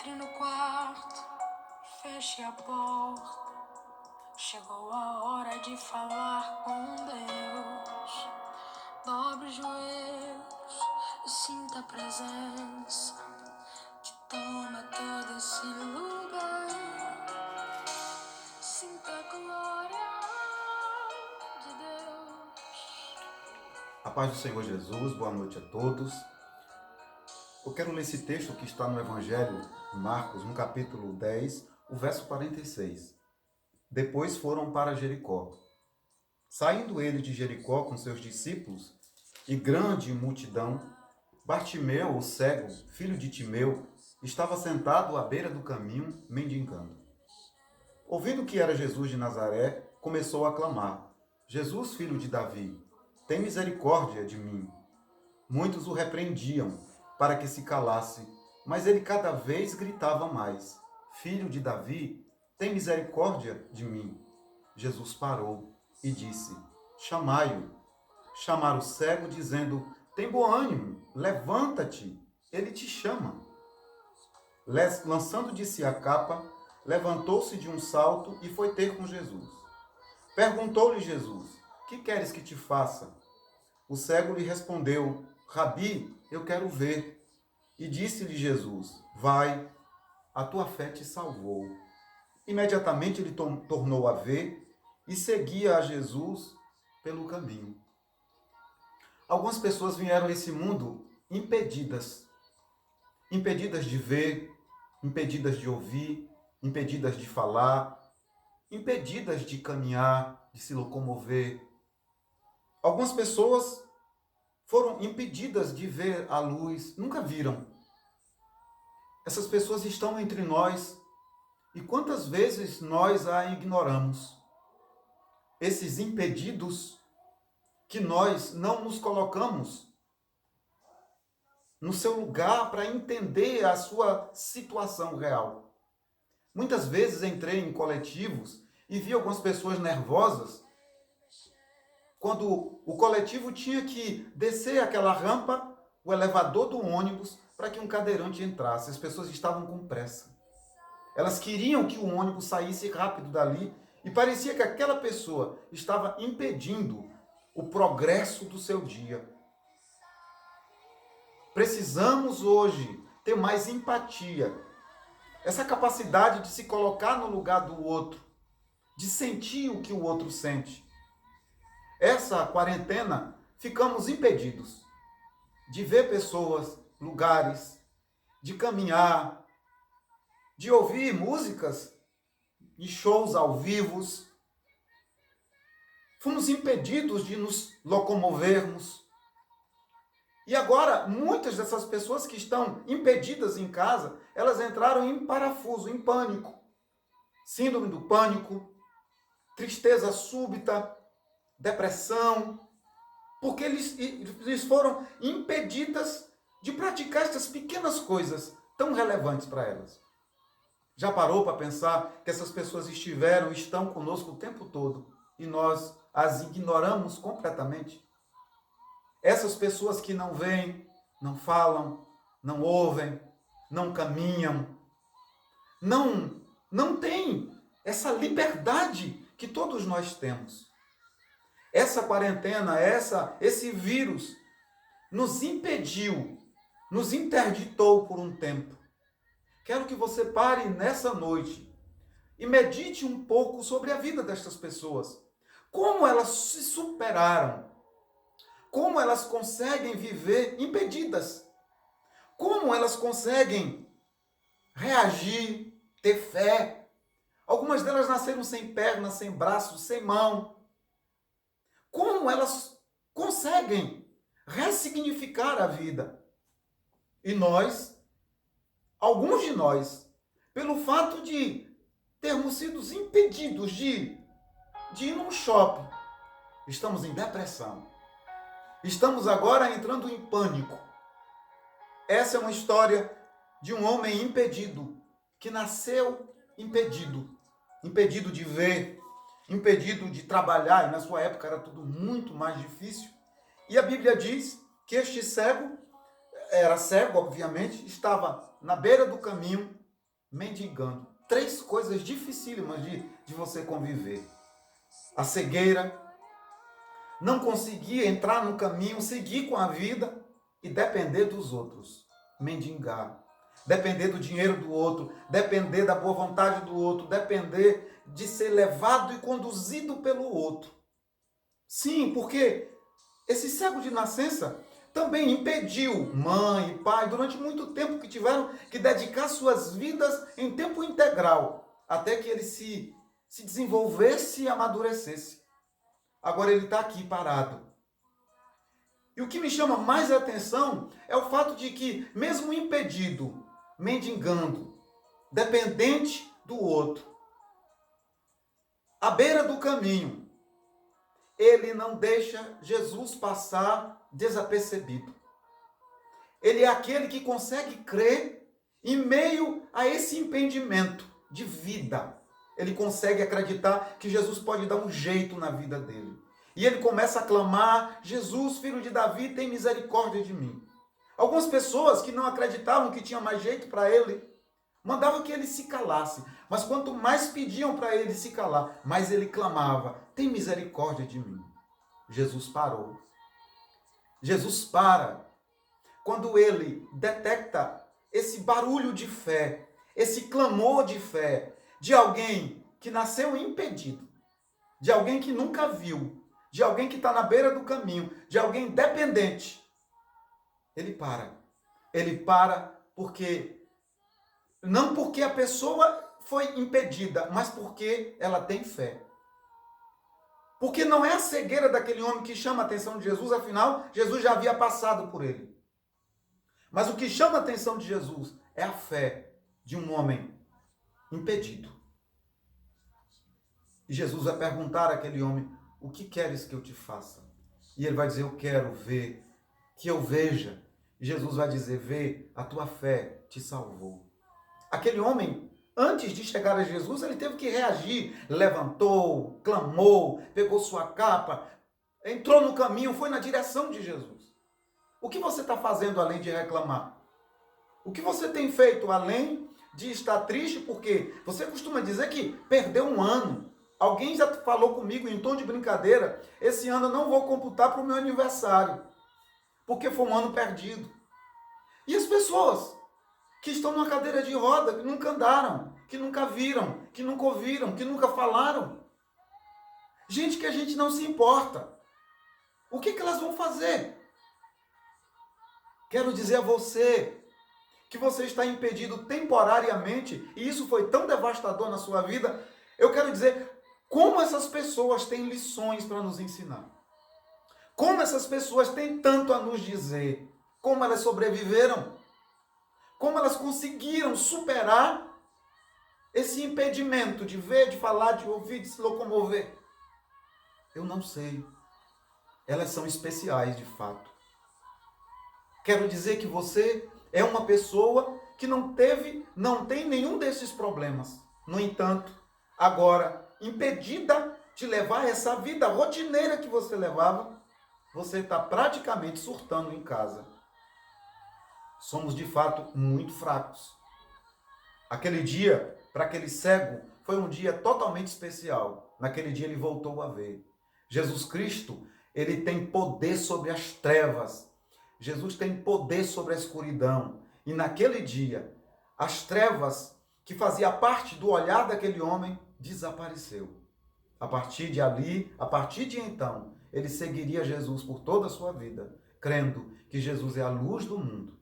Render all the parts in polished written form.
Entre no quarto, feche a porta. Chegou a hora de falar com Deus. Dobre os joelhos e sinta a presença que toma todo esse lugar. Sinta a glória de Deus. A paz do Senhor Jesus, boa noite a todos. Eu quero ler esse texto que está no Evangelho de Marcos, no capítulo 10, o verso 46. Depois foram para Jericó. Saindo ele de Jericó com seus discípulos e grande multidão, Bartimeu, o cego, filho de Timeu, estava sentado à beira do caminho, mendigando. Ouvindo que era Jesus de Nazaré, começou a clamar: Jesus, filho de Davi, tem misericórdia de mim. Muitos o repreendiam para que se calasse, mas ele cada vez gritava mais: Filho de Davi, tem misericórdia de mim. Jesus parou e disse: Chamai-o. Chamaram o cego, dizendo: Tem bom ânimo, levanta-te, ele te chama. Lançando de si a capa, levantou-se de um salto e foi ter com Jesus. Perguntou-lhe Jesus: Que queres que te faça? O cego lhe respondeu: Rabi, eu quero ver. E disse-lhe Jesus: Vai, a tua fé te salvou. Imediatamente ele tornou a ver e seguia a Jesus pelo caminho. Algumas pessoas vieram a esse mundo impedidas de ver, impedidas de ouvir, impedidas de falar, impedidas de caminhar, de se locomover. Algumas pessoas foram impedidas de ver a luz, nunca viram. Essas pessoas estão entre nós e quantas vezes nós a ignoramos? Esses impedidos que nós não nos colocamos no seu lugar para entender a sua situação real. Muitas vezes entrei em coletivos e vi algumas pessoas nervosas quando o coletivo tinha que descer aquela rampa, o elevador do ônibus, para que um cadeirante entrasse. As pessoas estavam com pressa. Elas queriam que o ônibus saísse rápido dali e parecia que aquela pessoa estava impedindo o progresso do seu dia. Precisamos hoje ter mais empatia. Essa capacidade de se colocar no lugar do outro, de sentir o que o outro sente. Essa quarentena, ficamos impedidos de ver pessoas, lugares, de caminhar, de ouvir músicas e shows ao vivo. Fomos impedidos de nos locomovermos. E agora, muitas dessas pessoas que estão impedidas em casa, elas entraram em parafuso, em pânico. Síndrome do pânico, tristeza súbita, depressão, porque eles foram impedidas de praticar estas pequenas coisas tão relevantes para elas. Já parou para pensar que essas pessoas estão conosco o tempo todo e nós as ignoramos completamente? Essas pessoas que não veem, não falam, não ouvem, não caminham, não têm essa liberdade que todos nós temos. Essa quarentena, esse vírus nos impediu, nos interditou por um tempo. Quero que você pare nessa noite e medite um pouco sobre a vida destas pessoas. Como elas se superaram. Como elas conseguem viver impedidas. Como elas conseguem reagir, ter fé. Algumas delas nasceram sem pernas, sem braços, sem mão. Como elas conseguem ressignificar a vida. E nós, alguns de nós, pelo fato de termos sido impedidos de ir num shopping, estamos em depressão. Estamos agora entrando em pânico. Essa é uma história de um homem impedido, que nasceu impedido. Impedido de ver, impedido de trabalhar, e na sua época era tudo muito mais difícil. E a Bíblia diz que este cego, era cego obviamente, estava na beira do caminho, mendigando. 3 coisas dificílimas de você conviver. A cegueira, não conseguir entrar no caminho, seguir com a vida e depender dos outros. Mendigar. Depender do dinheiro do outro, depender da boa vontade do outro, depender de ser levado e conduzido pelo outro. Sim, porque esse cego de nascença também impediu mãe e pai durante muito tempo que tiveram que dedicar suas vidas em tempo integral, até que ele se desenvolvesse e amadurecesse. Agora ele está aqui parado. E o que me chama mais a atenção é o fato de que, mesmo impedido, mendigando, dependente do outro, à beira do caminho, ele não deixa Jesus passar desapercebido. Ele é aquele que consegue crer em meio a esse impedimento de vida. Ele consegue acreditar que Jesus pode dar um jeito na vida dele. E ele começa a clamar: Jesus, filho de Davi, tem misericórdia de mim. Algumas pessoas que não acreditavam que tinha mais jeito para ele, mandavam que ele se calasse. Mas quanto mais pediam para ele se calar, mais ele clamava: tem misericórdia de mim. Jesus parou. Jesus para quando ele detecta esse barulho de fé, esse clamor de fé de alguém que nasceu impedido, de alguém que nunca viu, de alguém que está na beira do caminho, de alguém dependente. Ele para. Ele para não porque a pessoa foi impedida, mas porque ela tem fé. Porque não é a cegueira daquele homem que chama a atenção de Jesus, afinal, Jesus já havia passado por ele. Mas o que chama a atenção de Jesus é a fé de um homem impedido. E Jesus vai perguntar àquele homem: o que queres que eu te faça? E ele vai dizer: eu quero ver, que eu veja. E Jesus vai dizer: vê, a tua fé te salvou. Aquele homem, antes de chegar a Jesus, ele teve que reagir. Levantou, clamou, pegou sua capa, entrou no caminho, foi na direção de Jesus. O que você está fazendo além de reclamar? O que você tem feito além de estar triste? Porque você costuma dizer que perdeu um ano. Alguém já falou comigo em tom de brincadeira: esse ano eu não vou computar para o meu aniversário, porque foi um ano perdido. E as pessoas que estão numa cadeira de roda, que nunca andaram, que nunca viram, que nunca ouviram, que nunca falaram. Gente que a gente não se importa. O que elas vão fazer? Quero dizer a você que você está impedido temporariamente, e isso foi tão devastador na sua vida. Eu quero dizer como essas pessoas têm lições para nos ensinar. Como essas pessoas têm tanto a nos dizer. Como elas sobreviveram. Como elas conseguiram superar esse impedimento de ver, de falar, de ouvir, de se locomover. Eu não sei. Elas são especiais de fato. Quero dizer que você é uma pessoa que não tem nenhum desses problemas. No entanto, agora, impedida de levar essa vida rotineira que você levava, você está praticamente surtando em casa. Somos de fato muito fracos. Aquele dia, para aquele cego, foi um dia totalmente especial. Naquele dia ele voltou a ver. Jesus Cristo, ele tem poder sobre as trevas. Jesus tem poder sobre a escuridão. E naquele dia, as trevas que fazia parte do olhar daquele homem desapareceu. A partir de ali, a partir de então, ele seguiria Jesus por toda a sua vida, crendo que Jesus é a luz do mundo.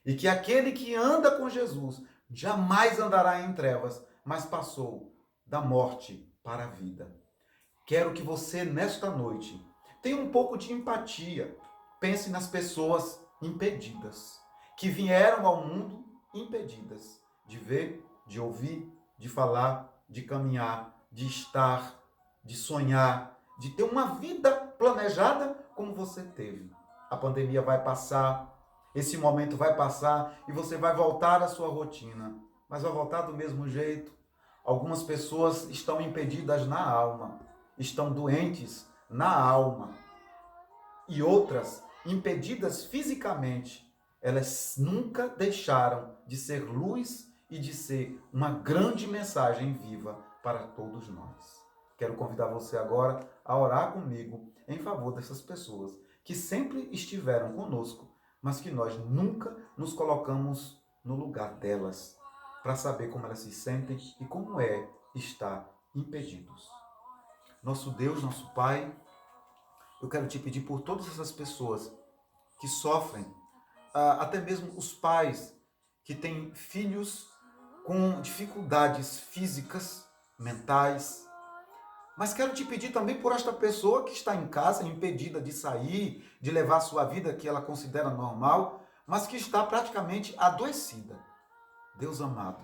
E que aquele que anda com Jesus jamais andará em trevas, mas passou da morte para a vida. Quero que você, nesta noite, tenha um pouco de empatia. Pense nas pessoas impedidas, que vieram ao mundo impedidas de ver, de ouvir, de falar, de caminhar, de estar, de sonhar, de ter uma vida planejada como você teve. A pandemia vai passar, esse momento vai passar e você vai voltar à sua rotina, mas vai voltar do mesmo jeito. Algumas pessoas estão impedidas na alma, estão doentes na alma, e outras impedidas fisicamente. Elas nunca deixaram de ser luz e de ser uma grande mensagem viva para todos nós. Quero convidar você agora a orar comigo em favor dessas pessoas que sempre estiveram conosco, mas que nós nunca nos colocamos no lugar delas, para saber como elas se sentem e como é estar impedidos. Nosso Deus, nosso Pai, eu quero te pedir por todas essas pessoas que sofrem, até mesmo os pais que têm filhos com dificuldades físicas, mentais, mas quero te pedir também por esta pessoa que está em casa, impedida de sair, de levar a sua vida que ela considera normal, mas que está praticamente adoecida. Deus amado,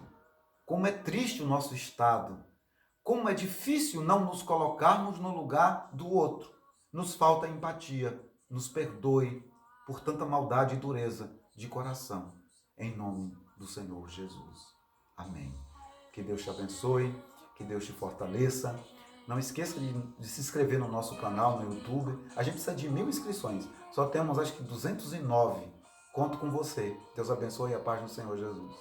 como é triste o nosso estado, como é difícil não nos colocarmos no lugar do outro. Nos falta empatia, nos perdoe por tanta maldade e dureza de coração. Em nome do Senhor Jesus. Amém. Que Deus te abençoe, que Deus te fortaleça. Não esqueça de se inscrever no nosso canal no YouTube. A gente precisa de 1000 inscrições. Só temos acho que 209. Conto com você. Deus abençoe e a paz do Senhor Jesus.